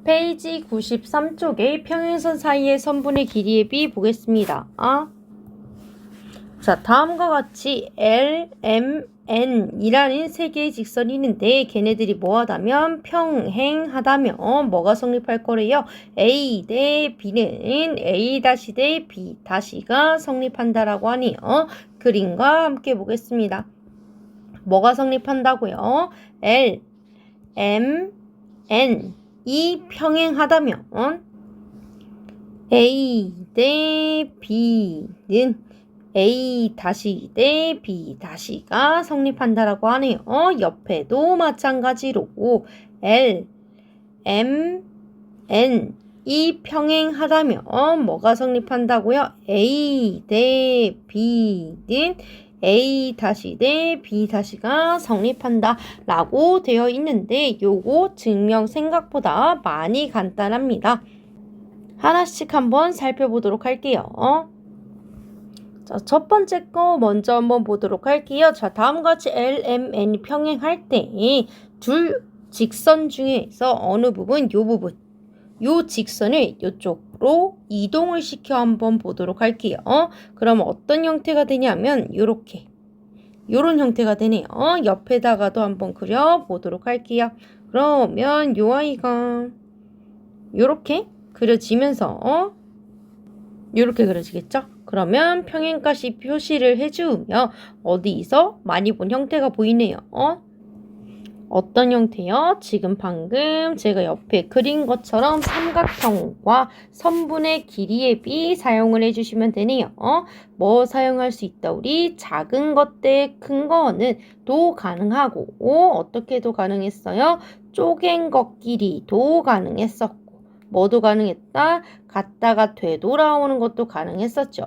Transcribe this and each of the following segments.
페이지 93쪽의 평행선 사이의 선분의 길이의 비 보겠습니다. 자, 다음과 같이 L, M, N 이라는 세 개의 직선이 있는데 걔네들이 뭐하다면 평행하다면 뭐가 성립할 거래요? A 대 B는 A 다시 대 B 다시가 성립한다라고 하네요. 그림과 함께 보겠습니다. 뭐가 성립한다고요? L, M, N 이 평행하다면 A 대 B는 A 다시 대 B 다시가 성립한다라고 하네요. 옆에도 마찬가지로 L, M, N 이 평행하다면 뭐가 성립한다고요? A 대 B는 A 다시 대 B 다시가 성립한다 라고 되어 있는데 요거 증명 생각보다 많이 간단합니다. 하나씩 한번 살펴보도록 할게요. 자, 첫 번째 거 먼저 한번 보도록 할게요. 자, 다음과 같이 L, M, N이 평행할 때 둘 직선 중에서 어느 부분, 요 부분, 요 직선을 이쪽으로 이동을 시켜 한번 보도록 할게요. 그럼 어떤 형태가 되냐면 요렇게 요런 형태가 되네요. 옆에다가도 한번 그려보도록 할게요. 그러면 요 아이가 요렇게 그려지면서 요렇게 그려지겠죠? 그러면 평행가시 표시를 해주면 어디서 많이 본 형태가 보이네요. 어떤 형태요? 지금 방금 제가 옆에 그린 것처럼 삼각형과 선분의 길이의 비 사용을 해주시면 되네요. 뭐 사용할 수 있다? 우리 작은 것 대 큰 거는 도 가능하고 어떻게도 가능했어요? 쪼갠 것끼리도 가능했었고 뭐도 가능했다? 갔다가 되돌아오는 것도 가능했었죠.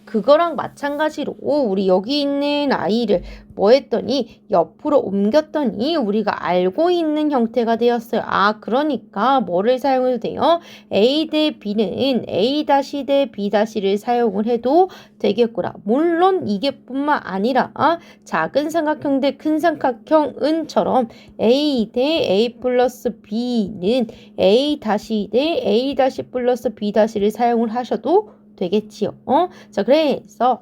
그거랑 마찬가지로 우리 여기 있는 아이를 뭐 했더니 옆으로 옮겼더니 우리가 알고 있는 형태가 되었어요. 그러니까 뭐를 사용해도 돼요? A 대 B는 A 다시 대 B 다시를 사용을 해도 되겠구나. 물론 이게 뿐만 아니라 작은 삼각형 대 큰 삼각형은처럼 A 대 A 플러스 B는 A 다시 대 A 다시 플러스 B 다시를 사용을 하셔도 되겠지요. 자, 그래서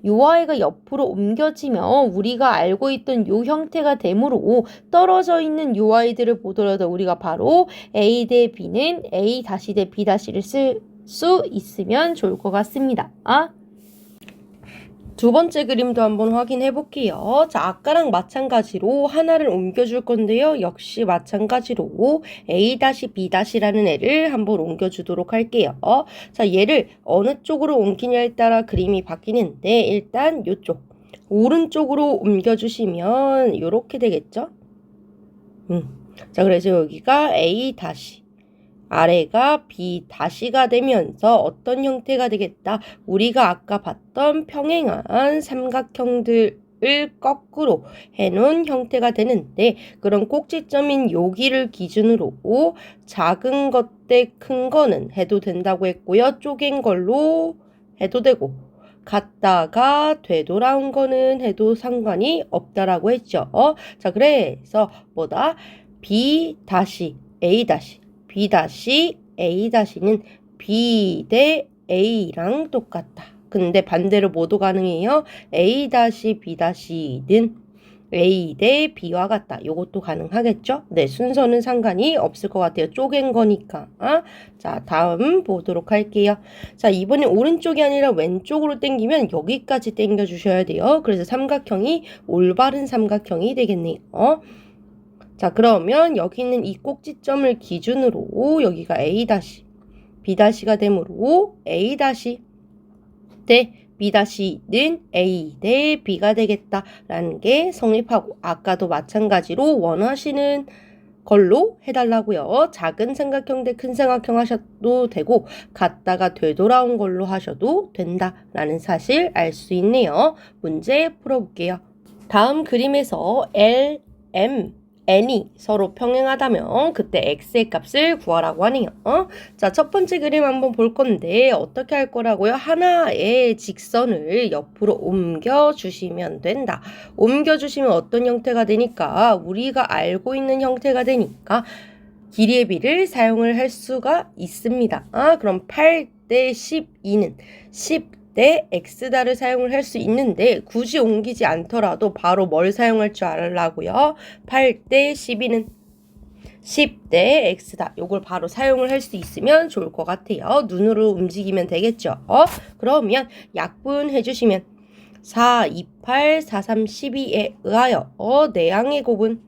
요 아이가 옆으로 옮겨지면 우리가 알고 있던 요 형태가 되므로 떨어져 있는 요 아이들을 보더라도 우리가 바로 A 대 B는 A 다시 대 B 다시를 쓸 수 있으면 좋을 것 같습니다. 두 번째 그림도 한번 확인해 볼게요. 자, 아까랑 마찬가지로 하나를 옮겨줄 건데요. 역시 마찬가지로 A-B-라는 애를 한번 옮겨주도록 할게요. 자, 얘를 어느 쪽으로 옮기냐에 따라 그림이 바뀌는데 일단 이쪽 오른쪽으로 옮겨주시면 이렇게 되겠죠? 자, 그래서 여기가 A- 아래가 B 다시가 되면서 어떤 형태가 되겠다? 우리가 아까 봤던 평행한 삼각형들을 거꾸로 해놓은 형태가 되는데 그런 꼭지점인 여기를 기준으로 작은 것 대 큰 거는 해도 된다고 했고요. 쪼갠 걸로 해도 되고 갔다가 되돌아온 거는 해도 상관이 없다라고 했죠. 자, 그래서 뭐다? B 다시 A 다시 B 다시 A 다시는 B 대 A랑 똑같다. 근데 반대로 모두 가능해요. A 다시 B 다시는 A 대 B와 같다. 이것도 가능하겠죠? 네, 순서는 상관이 없을 것 같아요. 쪼갠 거니까. 자, 다음 보도록 할게요. 자, 이번엔 오른쪽이 아니라 왼쪽으로 당기면 여기까지 당겨 주셔야 돼요. 그래서 삼각형이 올바른 삼각형이 되겠네요. 자, 그러면 여기 있는 이 꼭지점을 기준으로 여기가 A 다시 B 다시가 되므로 A 다시 대 B 다시는 A 대 B가 되겠다라는 게 성립하고 아까도 마찬가지로 원하시는 걸로 해달라고요. 작은 삼각형 대 큰 삼각형 하셔도 되고 갔다가 되돌아온 걸로 하셔도 된다라는 사실 알 수 있네요. 문제 풀어볼게요. 다음 그림에서 L, M, n이 서로 평행하다면 그때 x의 값을 구하라고 하네요. 자, 첫 번째 그림 한번 볼 건데 어떻게 할 거라고요? 하나의 직선을 옆으로 옮겨주시면 된다. 옮겨주시면 어떤 형태가 되니까 우리가 알고 있는 형태가 되니까 길이의 비를 사용을 할 수가 있습니다. 그럼 8대 12는 10대 x다를 사용을 할 수 있는데 굳이 옮기지 않더라도 바로 뭘 사용할 줄 알라고요? 8대 12는 10대 x다. 요걸 바로 사용을 할 수 있으면 좋을 것 같아요. 눈으로 움직이면 되겠죠. 그러면 약분해 주시면 4, 2, 8, 4, 3, 12에 의하여 내항의 곱은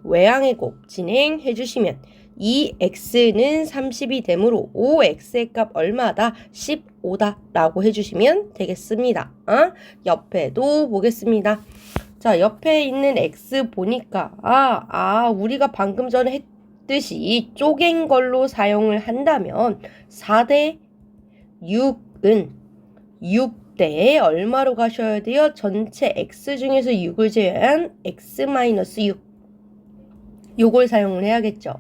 외항의 곱 진행해 주시면 2x는 30이 되므로 5x의 값 얼마다? 15다 라고 해주시면 되겠습니다. 옆에도 보겠습니다. 자, 옆에 있는 x 보니까 우리가 방금 전에 했듯이 쪼갠 걸로 사용을 한다면 4대 6은 6대 얼마로 가셔야 돼요? 전체 x 중에서 6을 제외한 x-6 요걸 사용을 해야겠죠.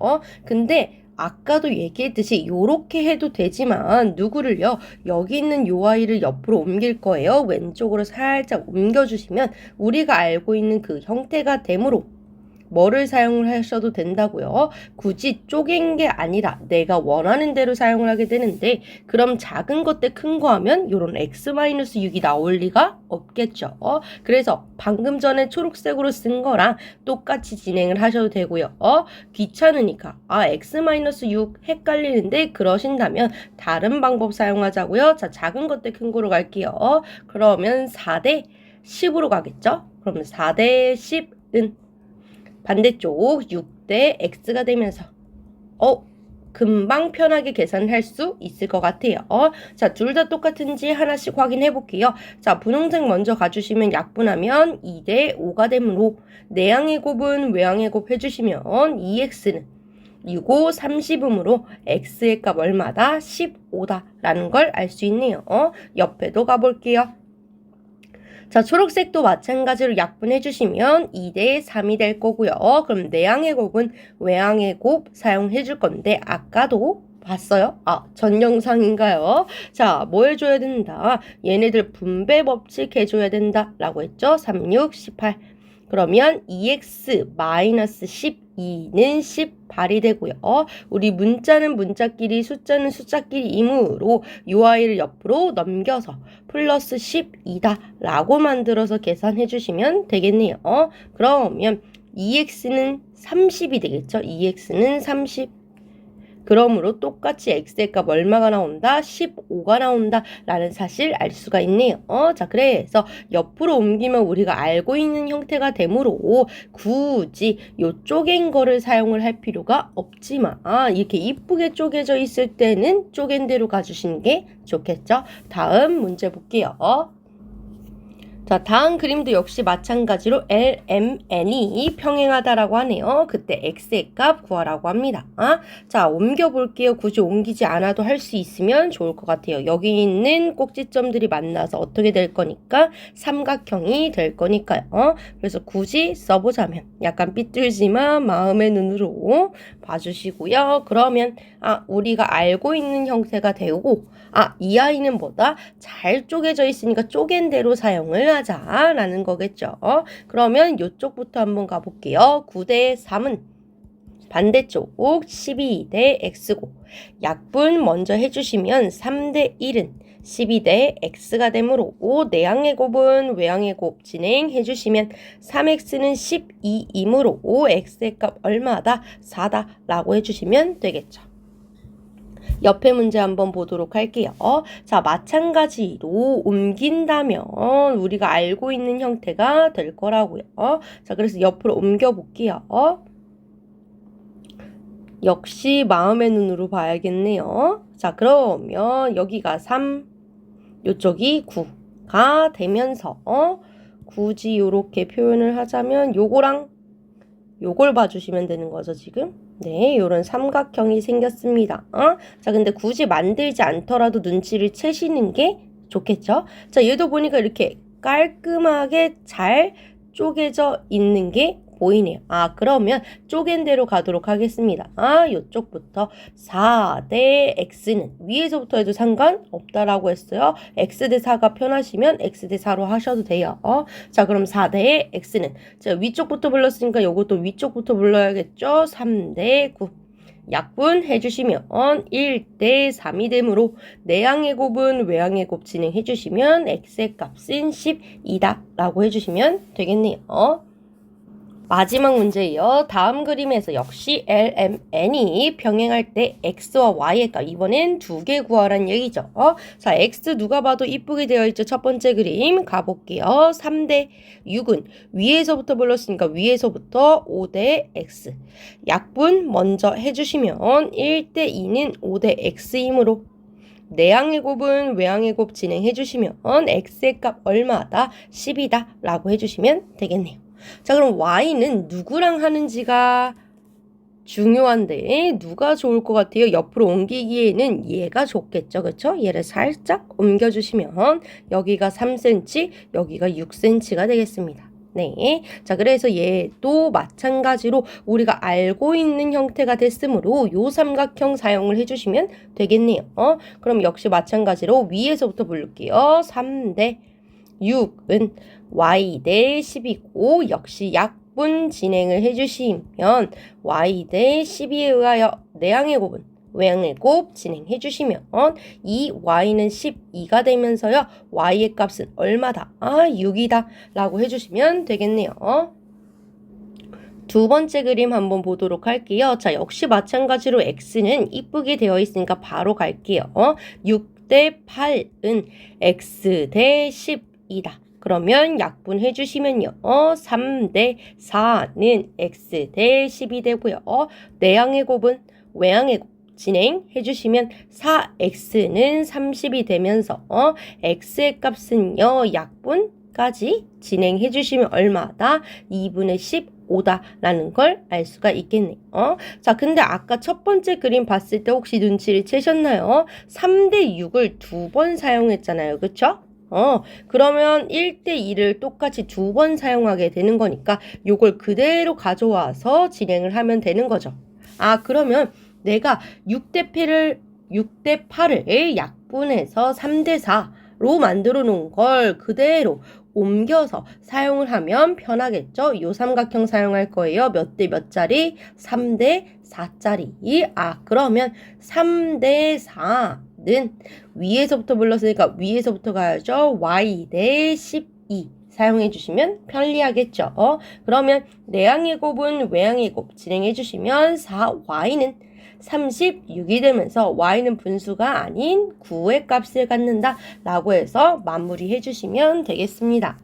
근데 아까도 얘기했듯이 요렇게 해도 되지만 누구를요? 여기 있는 요 아이를 옆으로 옮길 거예요. 왼쪽으로 살짝 옮겨주시면 우리가 알고 있는 그 형태가 되므로 뭐를 사용을 하셔도 된다고요. 굳이 쪼갠 게 아니라 내가 원하는 대로 사용을 하게 되는데 그럼 작은 것 대 큰 거 하면 요런 x-6이 나올 리가 없겠죠. 그래서 방금 전에 초록색으로 쓴 거랑 똑같이 진행을 하셔도 되고요. 귀찮으니까 x-6 헷갈리는데 그러신다면 다른 방법 사용하자고요. 자, 작은 것 대 큰 거로 갈게요. 그러면 4대 10으로 가겠죠? 그러면 4대 10은 반대쪽 6대 x가 되면서 금방 편하게 계산할 수 있을 것 같아요. 자, 둘 다 똑같은지 하나씩 확인해 볼게요. 자, 분홍색 먼저 가주시면 약분하면 2대 5가 되므로 내항의 곱은 외항의 곱 해주시면 2x는 6, 5, 30음으로 x의 값 얼마다? 15다 라는 걸 알 수 있네요. 옆에도 가볼게요. 자, 초록색도 마찬가지로 약분해 주시면 2대 3이 될 거고요. 그럼 내항의 곱은 외항의 곱 사용해 줄 건데 아까도 봤어요? 전 영상인가요? 자, 뭐 해줘야 된다? 얘네들 분배 법칙 해줘야 된다 라고 했죠? 3, 6, 18 그러면 2x-12는 18이 되고요. 우리 문자는 문자끼리 숫자는 숫자끼리이므로 이 아이를 옆으로 넘겨서 플러스 12다 라고 만들어서 계산해 주시면 되겠네요. 그러면 2x는 30이 되겠죠. 2x는 30 그러므로 똑같이 x의 값 얼마가 나온다? 15가 나온다 라는 사실 알 수가 있네요. 자, 그래서 옆으로 옮기면 우리가 알고 있는 형태가 되므로 굳이 요 쪼갠 거를 사용을 할 필요가 없지만 이렇게 이쁘게 쪼개져 있을 때는 쪼갠 대로 가주시는 게 좋겠죠. 다음 문제 볼게요. 자, 다음 그림도 역시 마찬가지로 LMN이 평행하다라고 하네요. 그때 x의 값 구하라고 합니다. 자, 옮겨볼게요. 굳이 옮기지 않아도 할 수 있으면 좋을 것 같아요. 여기 있는 꼭지점들이 만나서 어떻게 될 거니까 삼각형이 될 거니까요. 그래서 굳이 써보자면 약간 삐뚤지만 마음의 눈으로 봐주시고요. 그러면 우리가 알고 있는 형태가 되고 이 아이는 뭐다? 잘 쪼개져 있으니까 쪼갠 대로 사용을 하자라는 거겠죠. 그러면 이쪽부터 한번 가볼게요. 9대 3은 반대쪽 12대 x고 약분 먼저 해주시면 3대 1은 12대 x가 되므로 내항의 곱은 외항의 곱 진행해주시면 3x는 12이므로 x의 값 얼마다? 4다 라고 해주시면 되겠죠. 옆에 문제 한번 보도록 할게요. 자, 마찬가지로 옮긴다면 우리가 알고 있는 형태가 될 거라고요. 자, 그래서 옆으로 옮겨 볼게요. 역시 마음의 눈으로 봐야겠네요. 자, 그러면 여기가 3, 요쪽이 9가 되면서 굳이 이렇게 표현을 하자면 요거랑 요걸 봐주시면 되는 거죠, 지금. 네, 요런 삼각형이 생겼습니다. 자, 근데 굳이 만들지 않더라도 눈치를 채시는 게 좋겠죠? 자, 얘도 보니까 이렇게 깔끔하게 잘 쪼개져 있는 게 보이네요. 그러면 쪼갠 대로 가도록 하겠습니다. 요쪽부터 4대 x는 위에서부터 해도 상관없다라고 했어요. x대 4가 편하시면 x대 4로 하셔도 돼요. 자, 그럼 4대 x는 자, 위쪽부터 불렀으니까 요것도 위쪽부터 불러야겠죠. 3대 9 약분해 주시면 1대 3이 되므로 내항의 곱은 외항의 곱 진행해 주시면 x의 값은 10이다 라고 해주시면 되겠네요. 마지막 문제예요. 다음 그림에서 역시 LMN이 병행할 때 x와 y의 값, 이번엔 두 개 구하란 얘기죠. 자, x 누가 봐도 이쁘게 되어 있죠. 첫 번째 그림 가볼게요. 3대 6은 위에서부터 불렀으니까 위에서부터 5대 x. 약분 먼저 해주시면 1대 2는 5대 x이므로 내항의 곱은 외항의 곱 진행해 주시면 x의 값 얼마다? 10이다 라고 해주시면 되겠네요. 자, 그럼 y는 누구랑 하는지가 중요한데 누가 좋을 것 같아요? 옆으로 옮기기에는 얘가 좋겠죠. 그쵸? 얘를 살짝 옮겨주시면 여기가 3cm, 여기가 6cm가 되겠습니다. 네. 자, 그래서 얘도 마찬가지로 우리가 알고 있는 형태가 됐으므로 요 삼각형 사용을 해주시면 되겠네요. 그럼 역시 마찬가지로 위에서부터 부를게요. 3대 6은 y 대 10이고 역시 약분 진행을 해주시면 y 대 12에 의하여 내항의 곱은 외항의 곱 진행해 주시면 이 y는 12가 되면서요. y의 값은 얼마다? 6이다 라고 해주시면 되겠네요. 두 번째 그림 한번 보도록 할게요. 자, 역시 마찬가지로 x는 이쁘게 되어 있으니까 바로 갈게요. 6대 8은 x 대 10이다. 그러면 약분해 주시면요. 3대 4는 x 대 10이 되고요. 내항의 곱은 외항의 곱 진행해 주시면 4x는 30이 되면서 x의 값은요. 약분까지 진행해 주시면 얼마다? 2분의 15다 라는 걸 알 수가 있겠네요. 자, 근데 아까 첫 번째 그림 봤을 때 혹시 눈치를 채셨나요? 3대 6을 두 번 사용했잖아요. 그쵸? 그러면 1대 2를 똑같이 두 번 사용하게 되는 거니까 요걸 그대로 가져와서 진행을 하면 되는 거죠. 그러면 내가 6대 8을 약분해서 3대 4로 만들어 놓은 걸 그대로 옮겨서 사용을 하면 편하겠죠? 요 삼각형 사용할 거예요. 몇 대 몇 짜리? 3대 4짜리. 그러면 3대 4는 위에서부터 불렀으니까 위에서부터 가야죠. y 대 12 사용해 주시면 편리하겠죠. 그러면 내항의 곱은 외항의 곱 진행해 주시면 4y는 36이 되면서 y는 분수가 아닌 9의 값을 갖는다 라고 해서 마무리해 주시면 되겠습니다.